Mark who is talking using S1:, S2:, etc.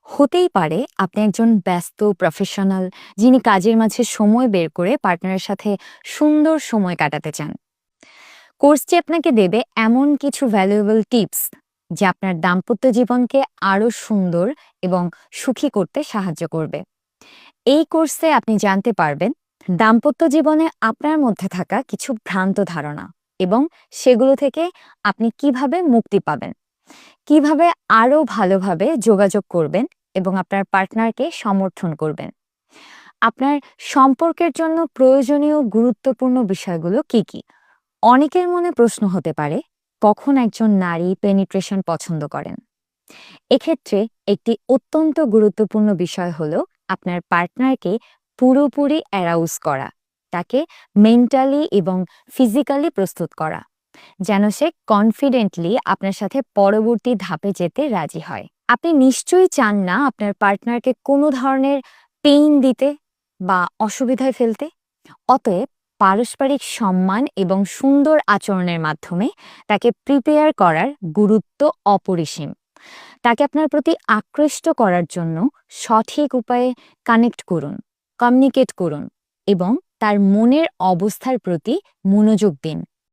S1: হতেই পারে আপনি একজন ব্যস্ত প্রফেশনাল যিনি কাজের মাঝে সময় বের করে পার্টনারের সাথে সুন্দর সময় কাটাতে চান। কোর্সটি আপনাকে দেবে এমন কিছু ভ্যালুয়েবল টিপস যা আপনার দাম্পত্য জীবনকে আরো সুন্দর এবং সুখী করতে সাহায্য করবে। এই কোর্সে আপনি জানতে পারবেন দাম্পত্য জীবনে আপনার মধ্যে থাকা কিছু ভ্রান্ত ধারণা এবং সেগুলো থেকে আপনি কিভাবে মুক্তি পাবেন, কিভাবে আরো ভালোভাবে যোগাযোগ করবেন এবং আপনার পার্টনারকে সমর্থন করবেন। আপনার সম্পর্কের জন্য প্রয়োজনীয় গুরুত্বপূর্ণ বিষয়গুলো কি কি? অনেকের মনে প্রশ্ন হতে পারে, কখন একজন নারী পেনিট্রেশন পছন্দ করেন? এক্ষেত্রে একটি অত্যন্ত গুরুত্বপূর্ণ বিষয় হলো আপনার পার্টনারকে পুরোপুরি অ্যারাউজ করা, তাকে মেন্টালি এবং ফিজিক্যালি প্রস্তুত করা, যেন সে কনফিডেন্টলি আপনার সাথে পরবর্তী ধাপে যেতে রাজি হয়। আপনি নিশ্চয়ই চান না আপনার পার্টনারকে কোনো ধরনের পেইন দিতে বা অসুবিধায় ফেলতে। অতএব পারস্পরিক সম্মান এবং সুন্দর আচরণের মাধ্যমে তাকে প্রিপেয়ার করার গুরুত্ব অপরিসীম। তাকে আপনার প্রতি আকৃষ্ট করার জন্য সঠিক উপায়ে কানেক্ট করুন, কমিউনিকেট করুন এবং তার মনের অবস্থার প্রতি মনোযোগ দিন।